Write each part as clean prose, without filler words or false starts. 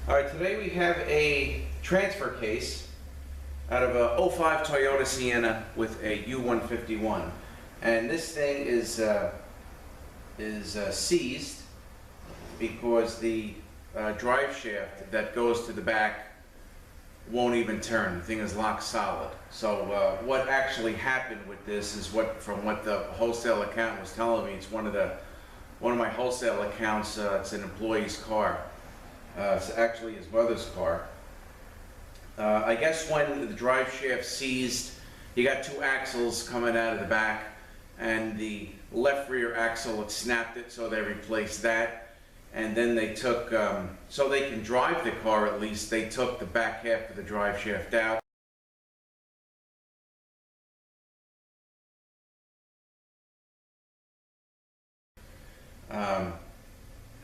All right, today we have a transfer case out of a '05 Toyota Sienna with a U151, and this thing is seized because the drive shaft that goes to the back won't even turn. The thing is locked solid. So what actually happened with this is from what the wholesale account was telling me. It's one of my wholesale accounts. It's an employee's car. It's actually his mother's car. I guess when the drive shaft seized, you got two axles coming out of the back, and the left rear axle had snapped it, so they replaced that. And then they took, so they can drive the car at least, they took the back half of the drive shaft out.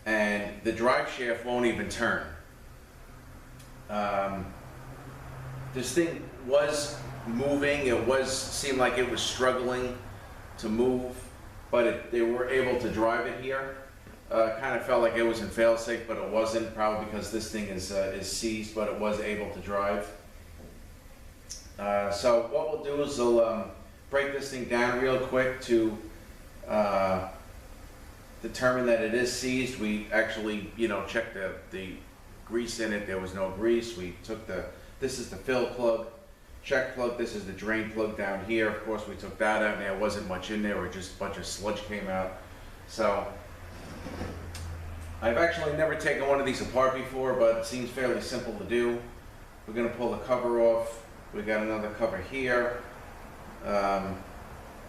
And the drive shaft won't even turn. This thing was moving, seemed like it was struggling to move, but they were able to drive it here. Kind of felt like it was in fail-safe, but it wasn't, probably because this thing is seized, but it was able to drive. So what we'll do is we'll break this thing down real quick to determine that it is seized. We actually, checked the grease in it. There was no grease. We took this is the fill plug, check plug. This is the drain plug down here. Of course, we took that out, and there wasn't much in there, or just a bunch of sludge came out. So I've actually never taken one of these apart before, but it seems fairly simple to do. We're going to pull the cover off. We got another cover here.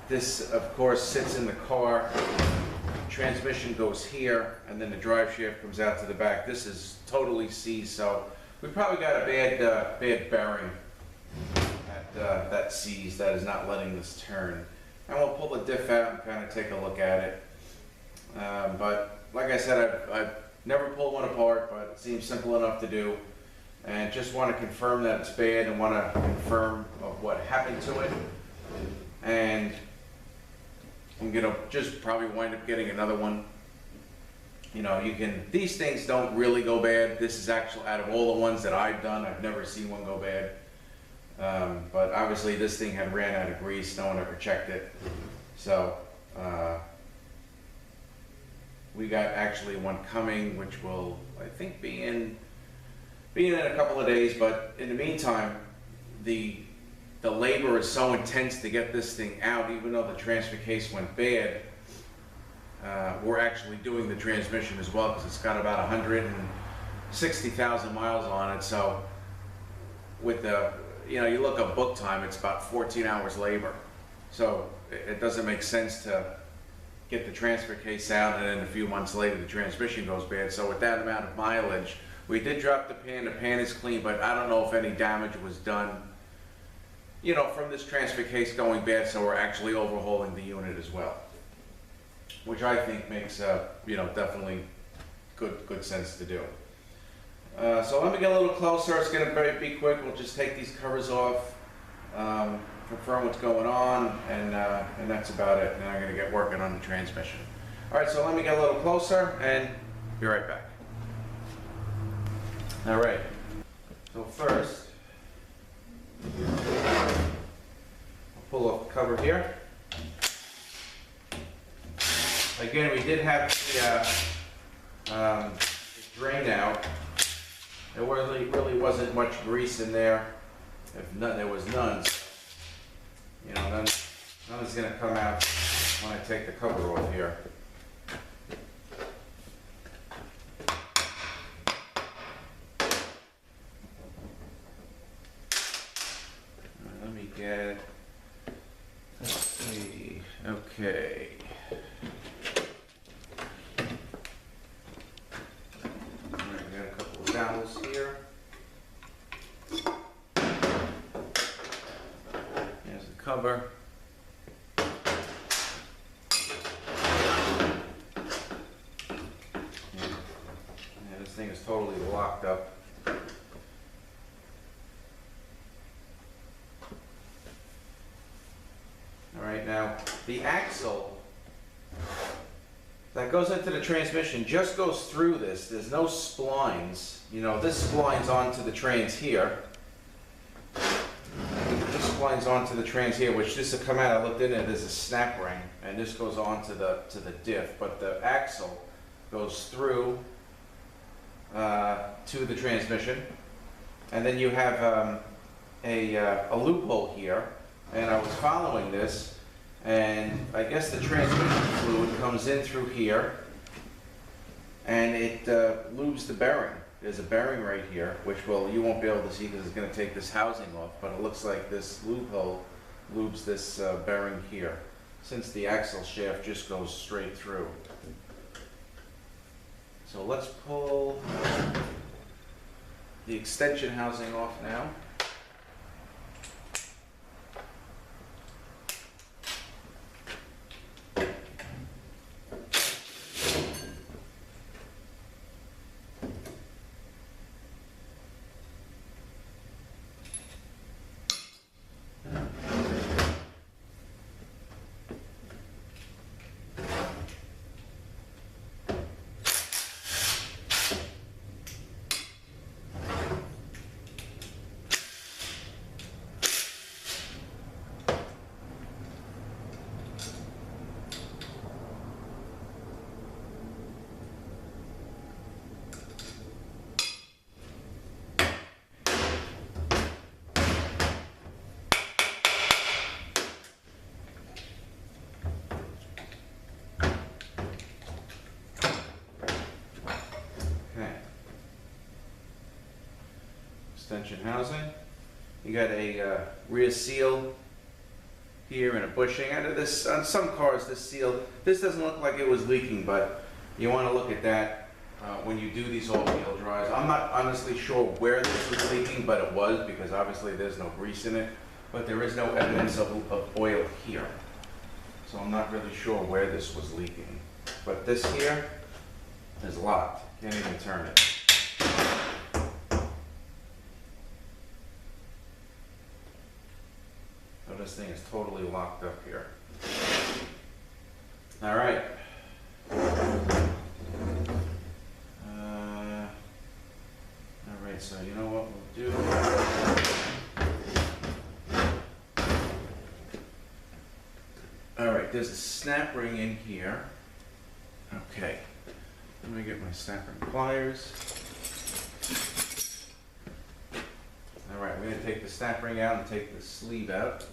This, of course, sits in the car. Transmission goes here, and then the drive shaft comes out to the back. This is totally seized, so we probably got a bad bearing at that seized that is not letting this turn. And we'll pull the diff out and kind of take a look at it. But like I said, I've never pulled one apart, but it seems simple enough to do. And just want to confirm that it's bad, and want to confirm of what happened to it. And I'm gonna just probably wind up getting another one. These things don't really go bad. This is actually, out of all the ones that I've done, I've never seen one go bad. But obviously this thing had ran out of grease. No one ever checked it. So we got actually one coming, which will, I think, be in a couple of days. But in the meantime, the labor is so intense to get this thing out. Even though the transfer case went bad, we're actually doing the transmission as well, because it's got about 160,000 miles on it. So with you look up book time, it's about 14 hours labor. So it doesn't make sense to get the transfer case out and then a few months later the transmission goes bad. So with that amount of mileage, we did drop the pan. The pan is clean, but I don't know if any damage was done, from this transfer case going bad. So we're actually overhauling the unit as well, which I think makes, definitely good sense to do. So let me get a little closer. It's going to be quick. We'll just take these covers off, confirm what's going on, and that's about it. And I'm going to get working on the transmission. All right, so let me get a little closer, and be right back. All right, so first, I'll pull off the cover here. Again, we did have the drain out. There really wasn't much grease in there. If none, there was none. None is going to come out when I take the cover off here. Let me get. Let's see. Okay. Dowels here. There's the cover. Yeah, this thing is totally locked up. All right, now the axle that that goes into the transmission just goes through this. There's no splines. You know, this splines onto the trains here. This splines onto the trains here, which this will come out. I looked in it. There's a snap ring, and this goes on to the diff. But the axle goes through to the transmission, and then you have a loophole here. And I was following this, and I guess the transmission fluid comes in through here, and it lubes the bearing. There's a bearing right here, which you won't be able to see because it's going to take this housing off, but it looks like this loophole lubes this bearing here, since the axle shaft just goes straight through. So let's pull the extension housing off now. Extension housing. You got a rear seal here and a bushing. Under this, on some cars, this seal, this doesn't look like it was leaking, but you want to look at that when you do these all-wheel drives. I'm not honestly sure where this was leaking, but it was, because obviously there's no grease in it, but there is no evidence of oil here. So I'm not really sure where this was leaking. But this here is locked. Can't even turn it. So this thing is totally locked up here. All right. All right, so you know what we'll do? All right, there's a snap ring in here. Okay, let me get my snap ring pliers. All right, we're going to take the snap ring out and take the sleeve out.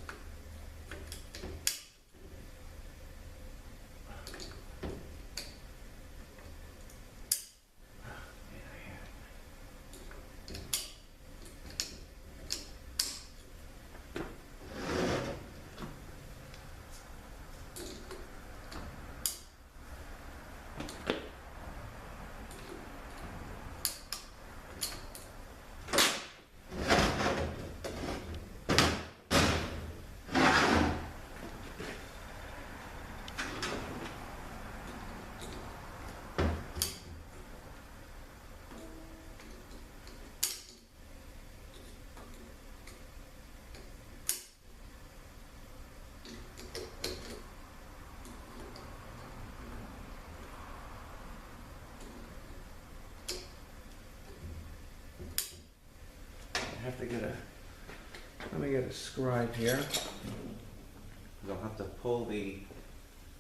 I have to get let me get a scribe here. I'll have to pull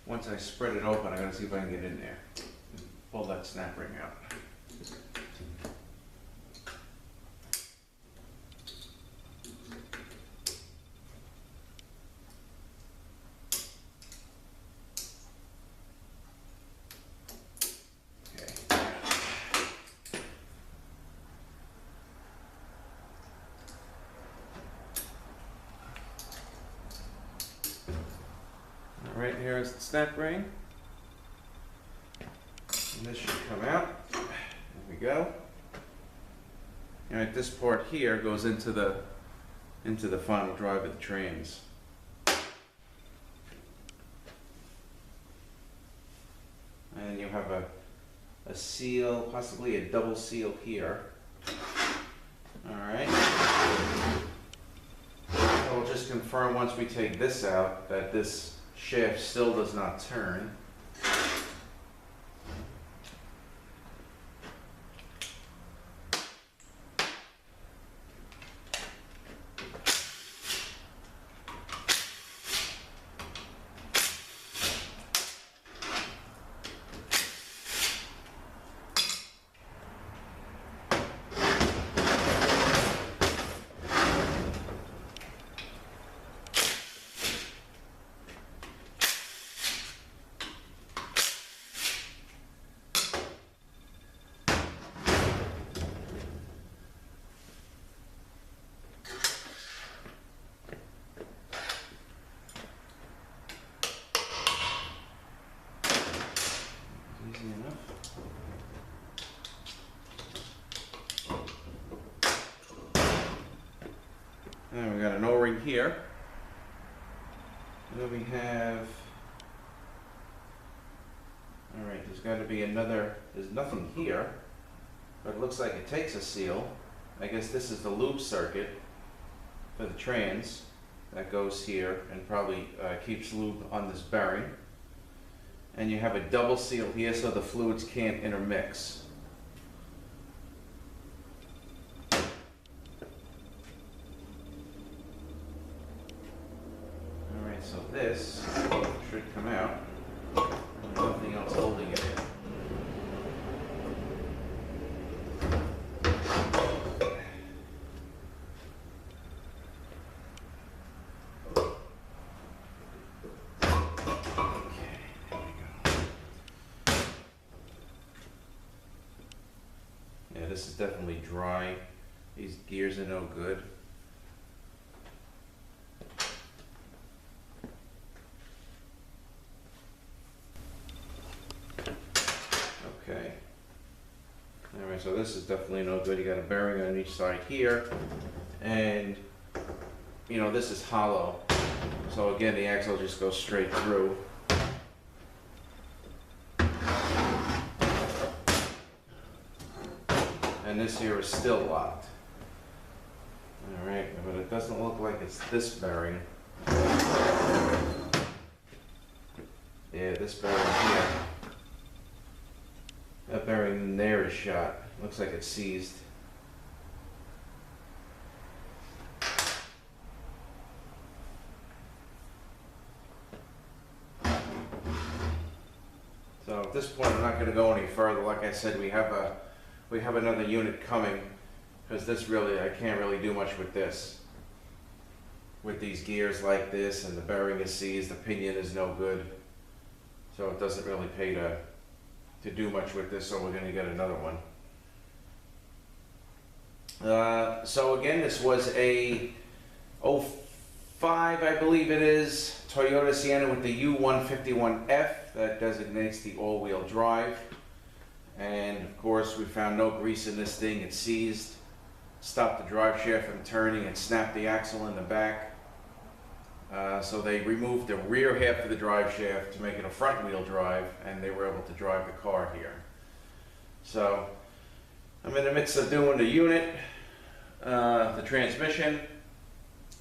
once I spread it open, I'm going to see if I can get in there. Pull that snap ring out. Right here is the snap ring, and this should come out. There we go. And right, this part here goes into the final drive of the trains. And you have a seal, possibly a double seal here. All right. So we'll just confirm once we take this out that this shaft still does not turn. And we got an O-ring here. And then we have, all right, there's got to be another, there's nothing here, but it looks like it takes a seal. I guess this is the lube circuit for the trans that goes here and probably keeps lube on this bearing. And you have a double seal here so the fluids can't intermix. Alright, so this should come out. Nothing else holding it in. This is definitely dry. These gears are no good. Okay. Alright, so this is definitely no good. You got a bearing on each side here. And, you know, this is hollow. So again, the axle just goes straight through. And this here is still locked. Alright, but it doesn't look like it's this bearing. Yeah, this bearing here. That bearing there is shot. Looks like it's seized. So at this point I'm not going to go any further. Like I said, we have another unit coming, because this really, I can't really do much with this. With these gears like this, and the bearing is seized, the pinion is no good. So it doesn't really pay to do much with this, so we're going to get another one. So again, this was a '05, I believe it is, Toyota Sienna with the U151F that designates the all-wheel drive. And of course, we found no grease in this thing. It's seized, stopped the drive shaft from turning, and snapped the axle in the back. So they removed the rear half of the drive shaft to make it a front wheel drive, and they were able to drive the car here. So I'm in the midst of doing the unit, the transmission.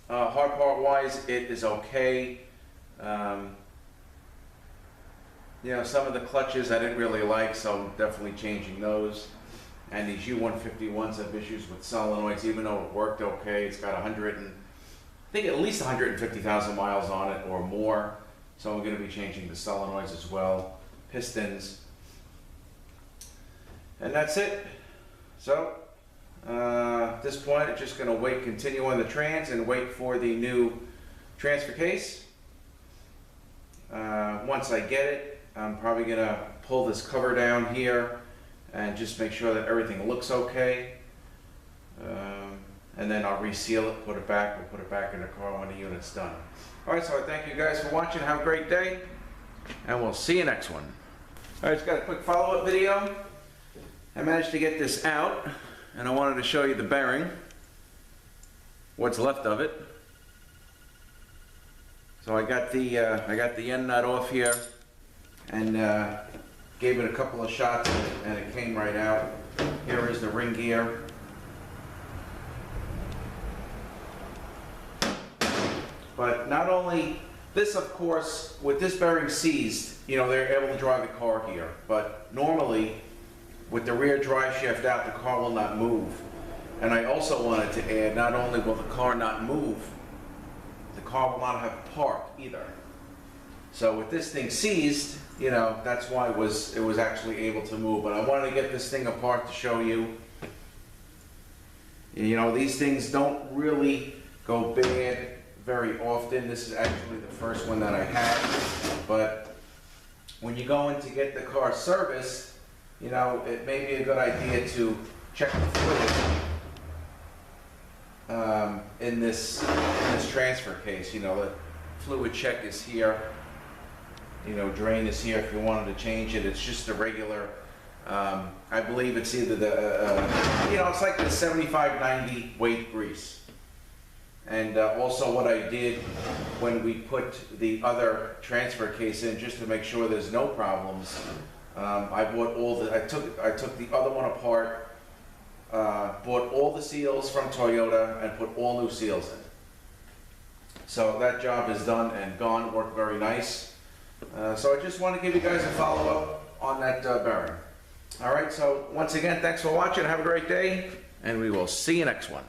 Hard part wise, it is okay. You know, some of the clutches I didn't really like, so I'm definitely changing those. And these U151s have issues with solenoids, even though it worked okay. It's got I think at least 150,000 miles on it or more. So I'm going to be changing the solenoids as well, pistons. And that's it. So at this point, I'm just going to continue on the trans and wait for the new transfer case. Once I get it, I'm probably going to pull this cover down here and just make sure that everything looks okay. And then I'll reseal it, put it back, we'll put it back in the car when the unit's done. Alright, so I thank you guys for watching. Have a great day, and we'll see you next one. Alright, just got a quick follow-up video. I managed to get this out, and I wanted to show you the bearing, what's left of it. So I got the end nut off here, and gave it a couple of shots, and it came right out. Here is the ring gear. But not only this, of course, with this bearing seized, you know, they're able to drive the car here. But normally, with the rear drive shaft out, the car will not move. And I also wanted to add, not only will the car not move, the car will not have park either. So with this thing seized, you know, that's why it was actually able to move. But I wanted to get this thing apart to show you. You know, these things don't really go bad very often. This is actually the first one that I had. But when you go in to get the car serviced, you know, it may be a good idea to check the fluid in this transfer case. You know, the fluid check is here. You know, drain is here if you wanted to change it. It's just a regular, I believe it's either the, you know, it's like the 75-90 weight grease. And also what I did when we put the other transfer case in, just to make sure there's no problems, I took the other one apart, bought all the seals from Toyota and put all new seals in. So that job is done and gone, worked very nice. So I just want to give you guys a follow-up on that bearing. All right, so once again, thanks for watching. Have a great day, and we will see you next one.